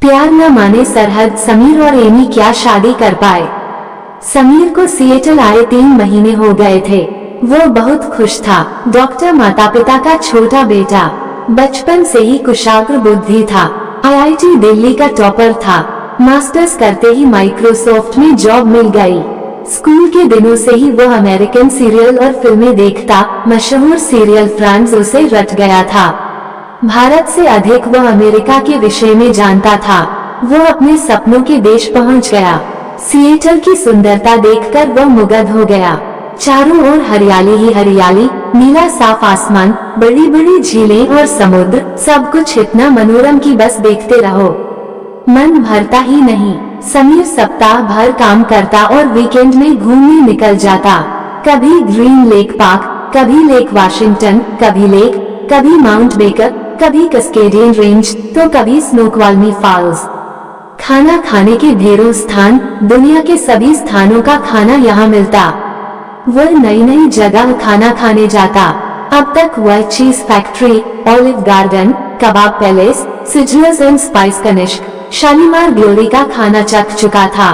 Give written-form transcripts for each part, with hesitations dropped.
प्यार न माने सरहद, समीर और एमी क्या शादी कर पाए। समीर को सिएटल आए 3 महीने हो गए थे। वो बहुत खुश था। डॉक्टर माता पिता का छोटा बेटा, बचपन से ही कुशाग्र बुद्धि था। आईआईटी दिल्ली का टॉपर था। मास्टर्स करते ही माइक्रोसॉफ्ट में जॉब मिल गई। स्कूल के दिनों से ही वो अमेरिकन सीरियल और फिल्में देखता। मशहूर सीरियल फ्रेंड्स उसे रट गया था। भारत से अधिक वह अमेरिका के विषय में जानता था। वो अपने सपनों के देश पहुंच गया। सिएटल की सुंदरता देखकर वह मुग्ध हो गया। चारों ओर हरियाली ही हरियाली, नीला साफ आसमान, बड़ी बड़ी झीलें और समुद्र, सब कुछ इतना मनोरम कि बस देखते रहो, मन भरता ही नहीं। समीर सप्ताह भर काम करता और वीकेंड में घूमने निकल जाता। कभी ग्रीन लेक पार्क, कभी लेक वाशिंगटन, कभी माउंट बेकर, कभी कैस्केडियन रेंज, तो कभी स्नोक्वाल्मी फॉल्स। खाना खाने के ढेरों स्थान, दुनिया के सभी स्थानों का खाना यहाँ मिलता। वह नई नई जगह खाना खाने जाता। अब तक वह cheese factory, olive garden, kebab palace, sizzlers and spice Kanishk, Shalimar glory का खाना चख चुका था।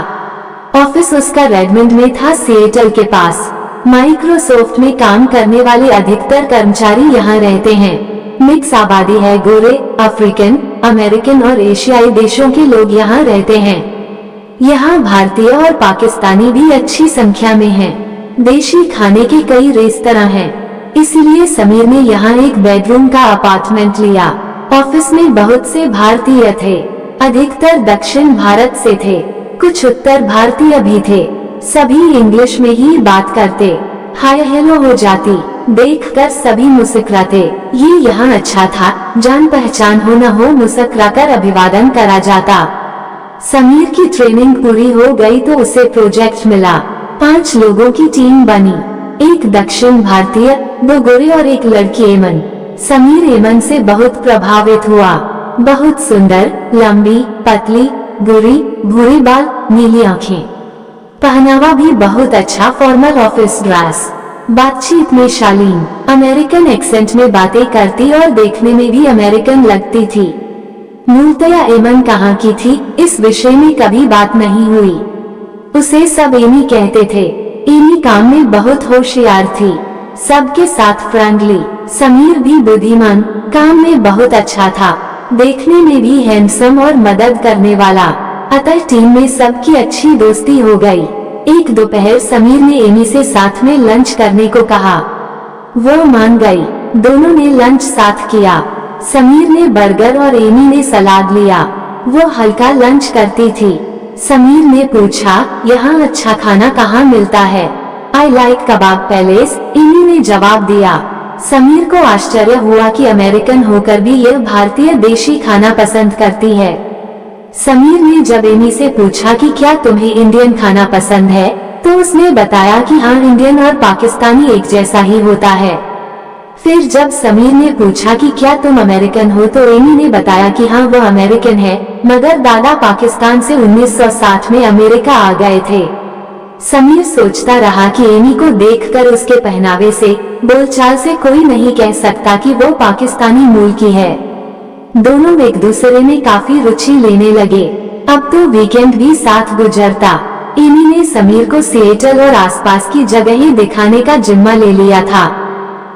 ऑफिस उसका रेडमंड में था, सिएटल के पास। माइक्रोसॉफ्ट में काम करने वाले अधिकतर कर्मचारी यहाँ रहते हैं। मिक्स आबादी है, गोरे, अफ्रीकन, अमेरिकन और एशियाई देशों के लोग यहाँ रहते हैं। यहाँ भारतीय और पाकिस्तानी भी अच्छी संख्या में हैं। देशी खाने के कई रेस्तरां हैं। इसलिए समीर ने यहाँ एक बेडरूम का अपार्टमेंट लिया। ऑफिस में बहुत से भारतीय थे। अधिकतर दक्षिण भारत से थे, कुछ उत्तर भारतीय भी थे। सभी इंग्लिश में ही बात करते। हाय हेलो हो जाती। देखकर सभी मुस्कुराते। ये यहाँ अच्छा था, जान पहचान हो न हो मुस्कुराकर अभिवादन करा जाता। समीर की ट्रेनिंग पूरी हो गई तो उसे प्रोजेक्ट मिला। 5 लोगों की टीम बनी। एक दक्षिण भारतीय, 2 गोरे और एक लड़की एमन। समीर एमन से बहुत प्रभावित हुआ। बहुत सुंदर, लंबी, पतली, गोरी, भूरे बाल, नीली आंखें। पहनावा भी बहुत अच्छा, फॉर्मल ऑफिस ड्रेस। बातचीत में शालीन, अमेरिकन एक्सेंट में बातें करती और देखने में भी अमेरिकन लगती थी। मूलतया एमन कहाँ की थी, इस विषय में कभी बात नहीं हुई। उसे सब एमी कहते थे। एमी काम में बहुत होशियार थी, सबके साथ फ्रेंडली। समीर भी बुद्धिमान, काम में बहुत अच्छा था, देखने में भी हैंडसम और मदद करने वाला। अतः टीम में सबकी अच्छी दोस्ती हो गई। एक दोपहर समीर ने एमी से साथ में लंच करने को कहा। वो मान गई। दोनों ने लंच साथ किया। समीर ने बर्गर और एमी ने सलाद लिया। वो हल्का लंच करती थी। समीर ने पूछा, यहाँ अच्छा खाना कहाँ मिलता है? I like kebab palace, Amy ने जवाब दिया। समीर को आश्चर्य हुआ कि अमेरिकन होकर भी यह भारतीय देशी खाना पसंद करती है। समीर ने जब एमी से पूछा कि क्या तुम्हें इंडियन खाना पसंद है, तो उसने बताया कि हाँ, इंडियन और पाकिस्तानी एक जैसा ही होता है। फिर जब समीर ने पूछा कि क्या तुम अमेरिकन हो, तो एमी ने बताया कि हाँ, वो अमेरिकन है, मगर दादा पाकिस्तान से 1960 में अमेरिका आ गए थे। समीर सोचता रहा कि एमी को देखकर उसके पहनावे से, बोलचाल से कोई नहीं कह सकता कि वो पाकिस्तानी मूल की है। दोनों एक दूसरे में काफी रुचि लेने लगे। अब तो वीकेंड भी साथ गुजरता। एमी ने समीर को सिएटल और आसपास की जगहें दिखाने का जिम्मा ले लिया था।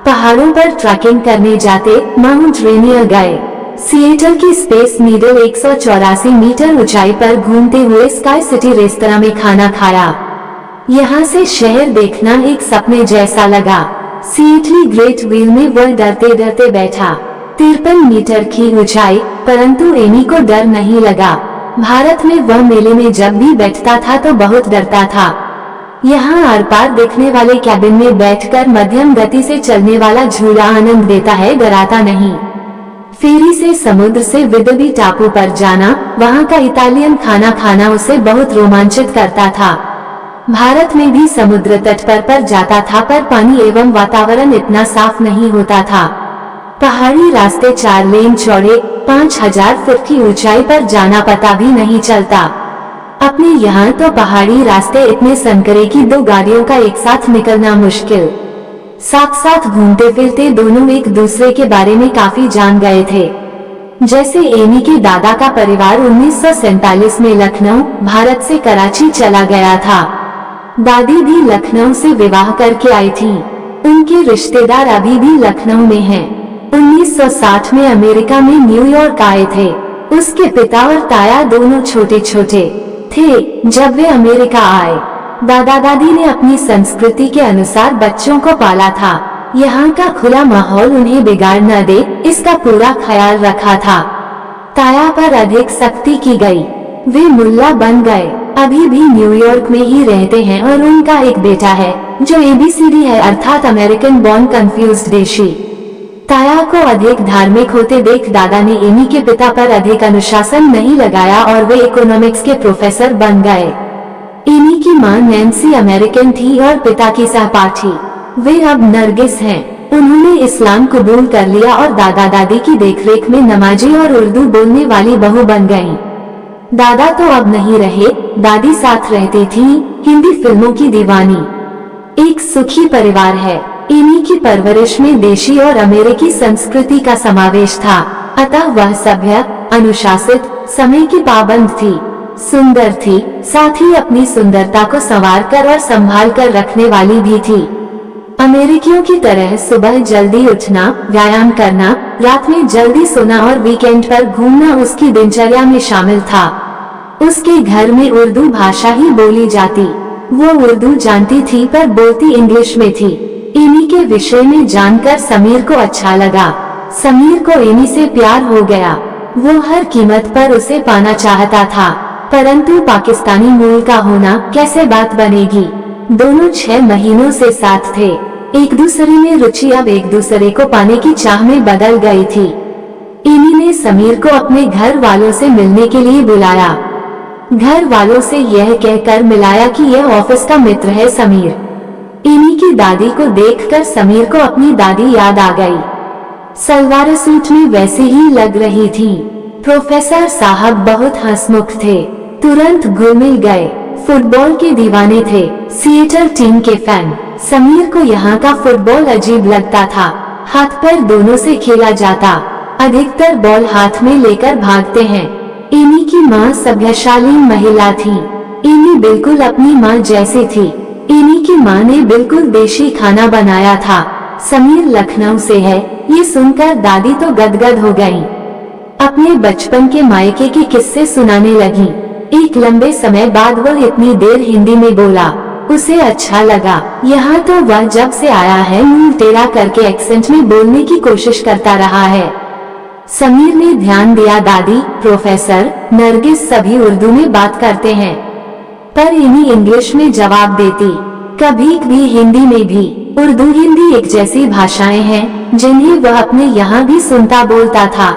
पहाड़ों पर ट्रैकिंग करने जाते, माउंट रेनियर गए। सिएटल की स्पेस नीडल 184 मीटर ऊंचाई पर घूमते हुए स्काई सिटी रेस्तरां में खाना खाया। यहाँ से शहर देखना एक सपने जैसा लगा। सिएटली ग्रेट व्हील में वह डरते डरते बैठा। 53 मीटर की ऊंचाई, परंतु एमी को डर नहीं लगा। भारत में वह मेले में जब भी बैठता था तो बहुत डरता था। यहाँ आर पार देखने वाले कैबिन में बैठकर मध्यम गति से चलने वाला झूला आनंद देता है, डराता नहीं। फेरी से समुद्र से विदर्भी टापू पर जाना, वहाँ का इटालियन खाना खाना उसे बहुत रोमांचित करता था। भारत में भी समुद्र तट पर जाता था, पर पानी एवं वातावरण इतना साफ नहीं होता था। पहाड़ी रास्ते 4 लेन चौड़े, 5000 फुट की ऊंचाई पर जाना पता भी नहीं चलता। अपने यहाँ तो पहाड़ी रास्ते इतने संकरे कि 2 गाड़ियों का एक साथ निकलना मुश्किल। साथ साथ घूमते फिरते दोनों एक दूसरे के बारे में काफी जान गए थे। जैसे एमी के दादा का परिवार 1947 में लखनऊ, भारत से कराची चला गया था। दादी भी लखनऊ से विवाह करके आई थी। उनके रिश्तेदार अभी भी लखनऊ में हैं। 1960 में अमेरिका में न्यूयॉर्क आए थे। उसके पिता और ताया दोनों छोटे छोटे थे जब वे अमेरिका आए। दादा दादी ने अपनी संस्कृति के अनुसार बच्चों को पाला था। यहाँ का खुला माहौल उन्हें बिगाड़ न दे, इसका पूरा ख्याल रखा था। ताया पर अधिक सख्ती की गई। वे मुल्ला बन गए। अभी भी न्यूयॉर्क में ही रहते हैं और उनका एक बेटा है जो ABCD है, अर्थात अमेरिकन बॉर्न कंफ्यूज्ड देशी। ताया को अधिक धार्मिक होते देख दादा ने एमी के पिता पर अधिक अनुशासन नहीं लगाया और वे इकोनॉमिक्स के प्रोफेसर बन गए। एमी की मां नैन्सी अमेरिकन थी और पिता की सहपाठी। वे अब नरगिस हैं। उन्होंने इस्लाम कबूल कर लिया और दादा दादी की देखरेख में नमाजी और उर्दू बोलने वाली बहू बन गईं। दादा तो अब नहीं रहे, दादी साथ रहती थी, हिंदी फिल्मों की दीवानी। एक सुखी परिवार है। एमी की परवरिश में देशी और अमेरिकी संस्कृति का समावेश था, अतः वह सभ्य, अनुशासित, समय की पाबंद थी, सुंदर थी, साथ ही अपनी सुंदरता को संवार कर और संभाल कर रखने वाली भी थी। अमेरिकियों की तरह सुबह जल्दी उठना, व्यायाम करना, रात में जल्दी सोना और वीकेंड पर घूमना उसकी दिनचर्या में शामिल था। उसके घर में उर्दू भाषा ही बोली जाती। वो उर्दू जानती थी पर बोलती इंग्लिश में थी। एमी के विषय में जानकर समीर को अच्छा लगा। समीर को एमी से प्यार हो गया। वो हर कीमत पर उसे पाना चाहता था, परंतु पाकिस्तानी मूल का होना कैसे बात बनेगी। दोनों 6 महीनों से साथ थे। एक दूसरे में रुचि अब एक दूसरे को पाने की चाह में बदल गई थी। एमी ने समीर को अपने घर वालों से मिलने के लिए बुलाया। घर वालों से यह कहकर मिलाया कि यह ऑफिस का मित्र है समीर। एमी की दादी को देखकर समीर को अपनी दादी याद आ गई। सलवार सूट में वैसे ही लग रही थी। प्रोफेसर साहब बहुत हंसमुख थे, तुरंत घुल मिल गए। फुटबॉल के दीवाने थे, सिएटल टीम के फैन। समीर को यहाँ का फुटबॉल अजीब लगता था। हाथ पैर दोनों से खेला जाता, अधिकतर बॉल हाथ में लेकर भागते हैं। एमी की माँ सभ्यशाली महिला थी। एमी बिल्कुल अपनी माँ जैसी थी। एमी की माँ ने बिल्कुल देशी खाना बनाया था। समीर लखनऊ से है, ये सुनकर दादी तो गदगद हो गयी। अपने बचपन के मायके के किस्से सुनाने लगी। एक लंबे समय बाद वह इतनी देर हिंदी में बोला, उसे अच्छा लगा। यहाँ तो वह जब से आया है मुंह टेढ़ा करके एक्सेंट में बोलने की कोशिश करता रहा है। समीर ने ध्यान दिया। दादी, प्रोफेसर, नरगिस सभी उर्दू में बात करते हैं, पर एमी इंग्लिश में जवाब देती, कभी भी हिंदी में भी। उर्दू हिंदी एक जैसी भाषाएं हैं जिन्हें वह अपने यहाँ भी सुनता बोलता था।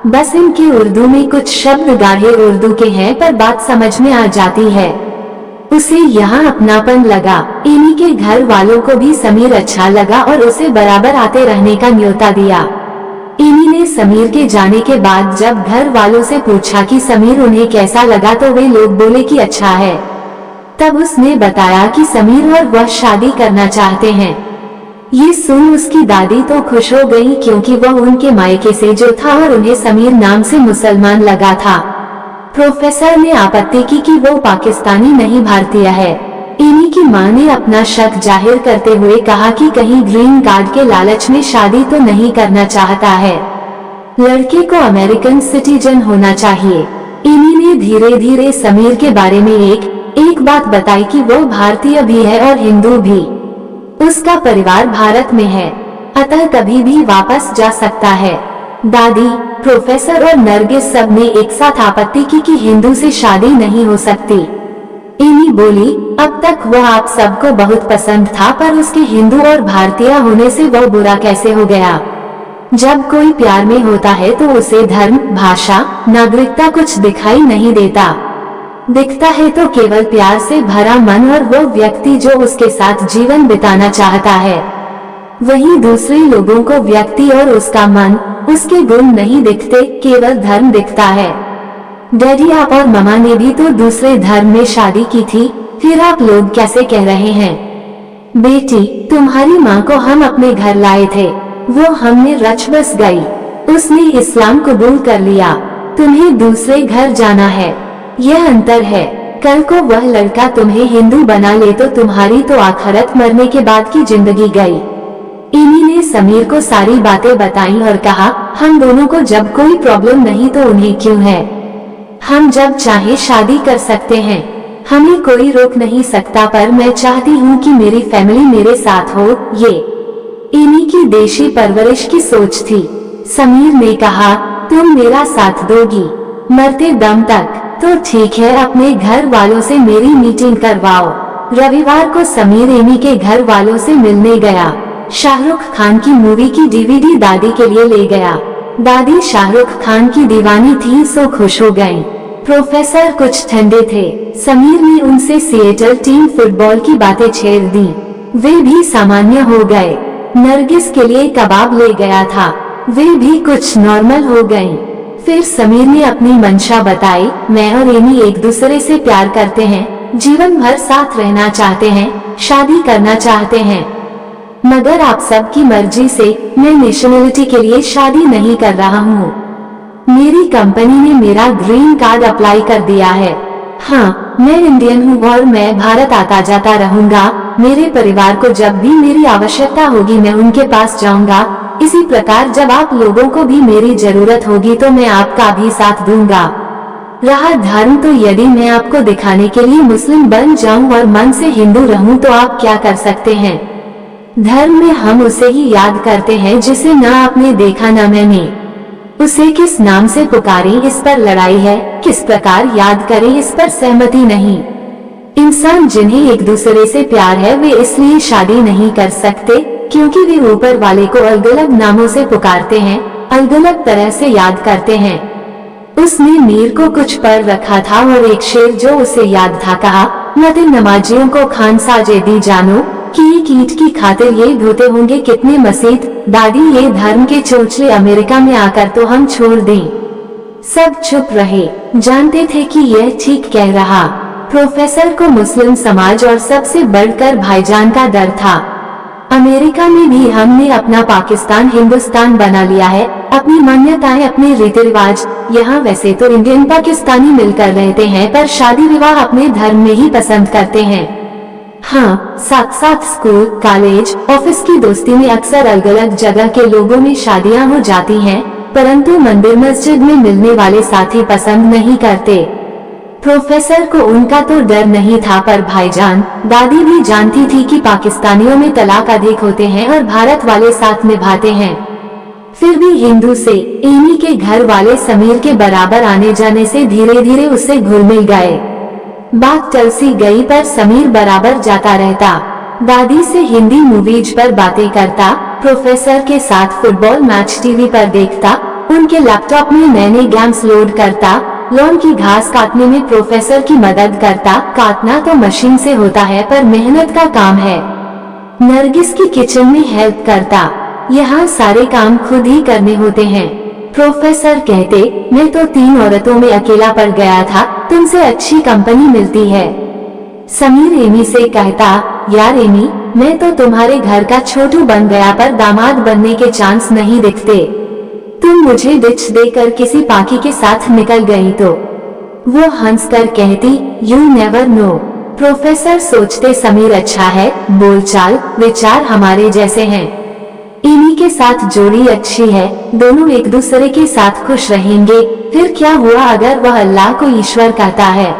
बस इनके उर्दू में कुछ शब्द गाढ़े उर्दू के हैं पर बात समझ में आ जाती है। उसे यहाँ अपनापन लगा। एमी के घर वालों को भी समीर अच्छा लगा और उसे बराबर आते रहने का न्योता दिया। एमी ने समीर के जाने के बाद जब घर वालों से पूछा कि समीर उन्हें कैसा लगा तो वे लोग बोले कि अच्छा है। तब उसने बताया कि समीर और वह शादी करना चाहते हैं। ये सुन उसकी दादी तो खुश हो गई क्योंकि वह उनके मायके से जो था और उन्हें समीर नाम से मुसलमान लगा था। प्रोफेसर ने आपत्ति की कि वो पाकिस्तानी नहीं भारतीय है। एमी की मां ने अपना शक जाहिर करते हुए कहा कि कहीं ग्रीन कार्ड के लालच में शादी तो नहीं करना चाहता है, लड़के को अमेरिकन सिटीजन होना चाहिए। एमी ने धीरे धीरे समीर के बारे में एक बात बताई कि वो भारतीय भी है और हिंदू भी। उसका परिवार भारत में है, अतः कभी भी वापस जा सकता है। दादी, प्रोफेसर और नरगिस सब ने एक साथ आपत्ति की कि हिंदू से शादी नहीं हो सकती। एमी बोली, अब तक वह आप सबको बहुत पसंद था पर उसके हिंदू और भारतीय होने से वह बुरा कैसे हो गया। जब कोई प्यार में होता है तो उसे धर्म, भाषा, नागरिकता कुछ दिखाई नहीं देता। दिखता है तो केवल प्यार से भरा मन और वो व्यक्ति जो उसके साथ जीवन बिताना चाहता है। वहीं दूसरे लोगों को व्यक्ति और उसका मन, उसके गुण नहीं दिखते, केवल धर्म दिखता है। डैडी, आप और ममा ने भी तो दूसरे धर्म में शादी की थी, फिर आप लोग कैसे कह रहे हैं। बेटी, तुम्हारी माँ को हम अपने घर लाए थे, वो हमने रच बस गई। उसने इस्लाम कबूल कर लिया। तुम्हें दूसरे घर जाना है। यह अंतर है। कल को वह लड़का तुम्हें हिंदू बना ले तो तुम्हारी तो आखिरत मरने के बाद की जिंदगी गई। एमी ने समीर को सारी बातें बताई और कहा, हम दोनों को जब कोई प्रॉब्लम नहीं तो उन्हें क्यों है। हम जब चाहे शादी कर सकते हैं, हमें कोई रोक नहीं सकता, पर मैं चाहती हूँ कि मेरी फैमिली मेरे साथ हो। ये एमी की देशी परवरिश की सोच थी। समीर ने कहा, तुम मेरा साथ दोगी मरते दम तक? तो ठीक है, अपने घर वालों से मेरी मीटिंग करवाओ। रविवार को समीर एमी के घर वालों से मिलने गया। शाहरुख खान की मूवी की डीवीडी दादी के लिए ले गया। दादी शाहरुख खान की दीवानी थी, सो खुश हो गईं। प्रोफेसर कुछ ठंडे थे। समीर ने उनसे सिएटल टीम फुटबॉल की बातें छेड़ दी। वे भी सामान्य हो गए। नरगिस के लिए कबाब ले गया था, वे भी कुछ नॉर्मल हो गईं। फिर समीर ने अपनी मंशा बताई, मैं और एमी एक दूसरे से प्यार करते हैं, जीवन भर साथ रहना चाहते हैं, शादी करना चाहते हैं, मगर आप सबकी मर्जी से मैं नेशनलिटी के लिए शादी नहीं कर रहा हूँ। मेरी कंपनी ने मेरा ग्रीन कार्ड अप्लाई कर दिया है। हाँ, मैं इंडियन हूँ और मैं भारत आता जाता रहूंगा। मेरे परिवार को जब भी मेरी आवश्यकता होगी मैं उनके पास जाऊंगा। इसी प्रकार जब आप लोगों को भी मेरी जरूरत होगी तो मैं आपका भी साथ दूंगा। रहा धर्म, तो यदि मैं आपको दिखाने के लिए मुस्लिम बन जाऊं और मन से हिंदू रहूं तो आप क्या कर सकते हैं। धर्म में हम उसे ही याद करते हैं जिसे न आपने देखा न मैंने। उसे किस नाम से पुकारें इस पर लड़ाई है, किस प्रकार याद करें इस पर सहमति नहीं। इंसान जिन्हें एक दूसरे से प्यार है वे इसलिए शादी नहीं कर सकते क्योंकि वे ऊपर वाले को अलग अलग नामों से पुकारते हैं, अलग अलग तरह से याद करते हैं। उसने मीर को कुछ पढ़ रखा था और एक शेर जो उसे याद था कहा, नते नमाजियों को खान साजे दी जानो कि एक ईंट की खातिर ये धोते होंगे कितने मस्जिद। दादी, ये धर्म के चोचले अमेरिका में आकर तो हम छोड़ दें। सब चुप रहे, जानते थे कि यह ठीक कह रहा। प्रोफेसर को मुस्लिम समाज और सबसे बढ़कर भाईजान का डर था। अमेरिका में भी हमने अपना पाकिस्तान हिंदुस्तान बना लिया है, अपनी मान्यताएं, अपने रीति रिवाज। यहाँ वैसे तो इंडियन पाकिस्तानी मिलकर रहते हैं पर शादी विवाह अपने धर्म में ही पसंद करते हैं। हाँ, साथ साथ स्कूल, कॉलेज, ऑफिस की दोस्ती में अक्सर अलग अलग जगह के लोगों में शादियां हो जाती हैं, परंतु मंदिर मस्जिद में मिलने वाले साथी पसंद नहीं करते। प्रोफेसर को उनका तो डर नहीं था, पर भाईजान, दादी भी जानती थी कि पाकिस्तानियों में तलाक अधिक होते हैं और भारत वाले साथ निभाते हैं। फिर भी हिंदू से एमी के घर वाले समीर के बराबर आने जाने से धीरे धीरे उससे घुल मिल गए। बात टल सी गई पर समीर बराबर जाता रहता। दादी से हिंदी मूवीज पर बातें करता, प्रोफेसर के साथ फुटबॉल मैच टीवी पर देखता, उनके लैपटॉप में नए नए गेम्स लोड करता, लॉन की घास काटने में प्रोफेसर की मदद करता। काटना तो मशीन से होता है पर मेहनत का काम है। नरगिस की किचन में हेल्प करता। यहाँ सारे काम खुद ही करने होते हैं। प्रोफेसर कहते, मैं तो 3 औरतों में अकेला पड़ गया था, तुमसे अच्छी कंपनी मिलती है। समीर एमी से कहता, यार एमी, मैं तो तुम्हारे घर का छोटू बन गया पर दामाद बनने के चांस नहीं दिखते। तुम मुझे डिच देकर किसी पाकी के साथ निकल गई तो। वो हंसकर कहती, यू नेवर नो। प्रोफेसर सोचते, समीर अच्छा है, बोलचाल विचार हमारे जैसे हैं। एमी के साथ जोड़ी अच्छी है, दोनों एक दूसरे के साथ खुश रहेंगे। फिर क्या हुआ अगर वह अल्लाह को ईश्वर कहता है।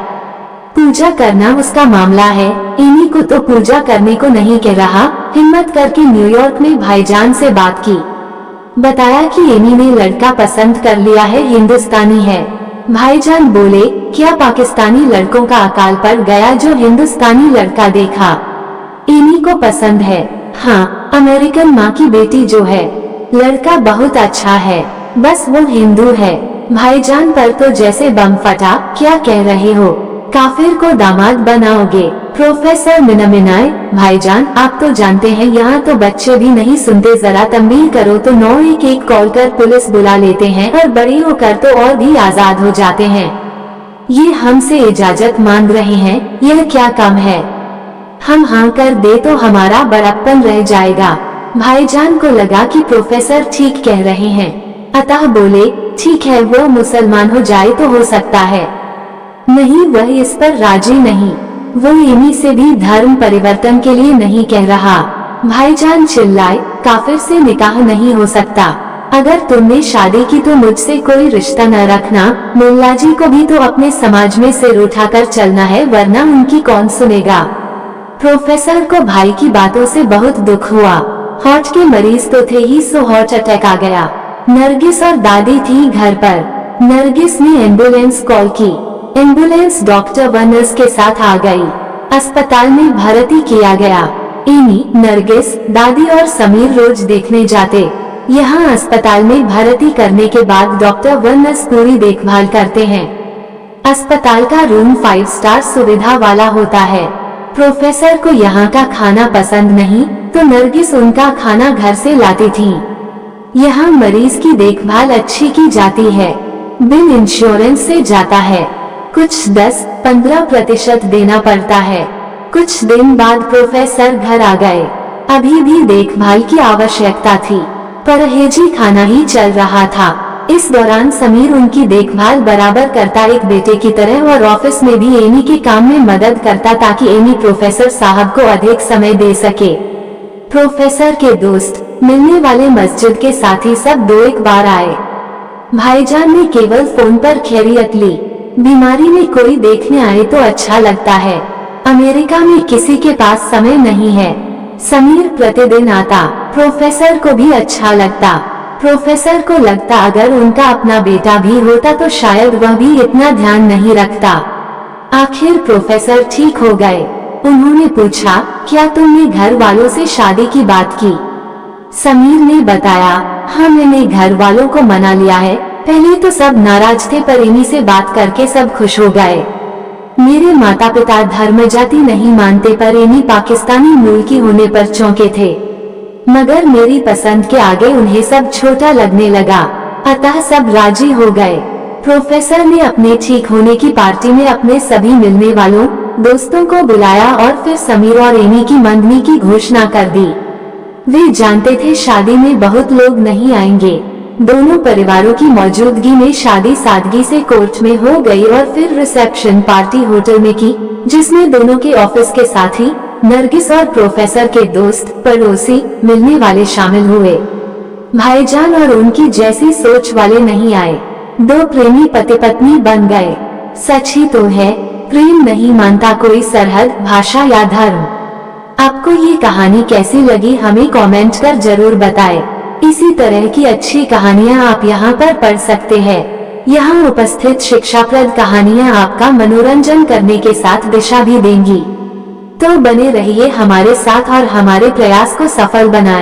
पूजा करना उसका मामला है, एमी को तो पूजा करने को नहीं कह रहा। हिम्मत करके न्यूयॉर्क में भाईजान से बात की, बताया कि एमी ने लड़का पसंद कर लिया है, हिंदुस्तानी है। भाईजान बोले, क्या पाकिस्तानी लड़कों का अकाल पड़ गया जो हिंदुस्तानी लड़का देखा? एमी को पसंद है। हाँ, अमेरिकन माँ की बेटी जो है। लड़का बहुत अच्छा है, बस वो हिंदू है। भाईजान पर तो जैसे बम फटा, क्या कह रहे हो? काफिर को दामाद बनाओगे? प्रोफेसर मिनमिनाए, भाईजान आप तो जानते हैं यहाँ तो बच्चे भी नहीं सुनते, जरा तंबीह करो तो 911 कॉल कर पुलिस बुला लेते हैं और बड़ी होकर तो और भी आजाद हो जाते हैं। ये हमसे इजाजत मांग रहे हैं, यह क्या काम है? हम हाँ कर दे तो हमारा बड़प्पन रह जाएगा। भाईजान को लगा कि प्रोफेसर ठीक कह रहे हैं। अतः बोले, ठीक है, वो मुसलमान हो जाए तो हो सकता है। नहीं, वह इस पर राजी नहीं। वो एमी से भी धर्म परिवर्तन के लिए नहीं कह रहा। भाईजान चिल्लाए, काफिर से निकाह नहीं हो सकता। अगर तुमने शादी की तो मुझसे कोई रिश्ता न रखना। मुल्ला जी को भी तो अपने समाज में सिर उठाकर चलना है, वरना उनकी कौन सुनेगा। प्रोफेसर को भाई की बातों से बहुत दुख हुआ। हार्ट के मरीज तो थे ही, सो हार्ट अटैक आ गया। नरगिस और दादी थी घर पर। नरगिस ने एम्बुलेंस कॉल की। एम्बुलेंस डॉक्टर व नर्स के साथ आ गई। अस्पताल में भर्ती किया गया। एमी, नरगिस, दादी और समीर रोज देखने जाते। यहाँ अस्पताल में भर्ती करने के बाद डॉक्टर व नर्स पूरी देखभाल करते हैं। अस्पताल का रूम 5 स्टार सुविधा वाला होता है। प्रोफेसर को यहाँ का खाना पसंद नहीं, तो नरगिस उनका खाना घर से लाती थी। यहाँ मरीज की देखभाल अच्छी की जाती है। बिल इंश्योरेंस से जाता है। कुछ 10-15% देना पड़ता है। कुछ दिन बाद प्रोफेसर घर आ गए। अभी भी देखभाल की आवश्यकता थी, परहेजी खाना ही चल रहा था। इस दौरान समीर उनकी देखभाल बराबर करता, एक बेटे की तरह, और ऑफिस में भी एमी के काम में मदद करता ताकि एमी प्रोफेसर साहब को अधिक समय दे सके। प्रोफेसर के दोस्त, मिलने वाले, मस्जिद के साथी सब 2-1 बार आए। भाईजान ने केवल फोन पर खैरियत ली। बीमारी में कोई देखने आए तो अच्छा लगता है। अमेरिका में किसी के पास समय नहीं है। समीर प्रतिदिन आता। प्रोफेसर को भी अच्छा लगता। प्रोफेसर को लगता अगर उनका अपना बेटा भी होता तो शायद वह भी इतना ध्यान नहीं रखता। आखिर प्रोफेसर ठीक हो गए। उन्होंने पूछा, क्या तुमने घर वालों से शादी की बात की? समीर ने बताया, हाँ, मैंने घर वालों को मना लिया है। पहले तो सब नाराज थे, पर एमी से बात करके सब खुश हो गए। मेरे माता पिता धर्म जाति नहीं मानते, पर एमी पाकिस्तानी मूल की होने पर चौंके थे। मगर मेरी पसंद के आगे उन्हें सब छोटा लगने लगा, अतः सब राजी हो गए। प्रोफेसर ने अपने ठीक होने की पार्टी में अपने सभी मिलने वालों, दोस्तों को बुलाया और फिर समीर और एमी की मंगनी की घोषणा कर दी। वे जानते थे शादी में बहुत लोग नहीं आएंगे। दोनों परिवारों की मौजूदगी में शादी सादगी से कोर्ट में हो गई और फिर रिसेप्शन पार्टी होटल में की, जिसमें दोनों के ऑफिस के साथी, नरगिस और प्रोफेसर के दोस्त, पड़ोसी, मिलने वाले शामिल हुए। भाईजान और उनकी जैसी सोच वाले नहीं आए। 2 प्रेमी पति पत्नी बन गए। सच ही तो है, प्रेम नहीं मानता कोई सरहद, भाषा या धर्म। आपको ये कहानी कैसी लगी हमें कमेंट कर जरूर बताएं। इसी तरह की अच्छी कहानियाँ आप यहाँ पर पढ़ सकते हैं। यहाँ उपस्थित शिक्षाप्रद कहानियाँ आपका मनोरंजन करने के साथ दिशा भी देंगी। तो बने रहिए हमारे साथ और हमारे प्रयास को सफल बनाएं।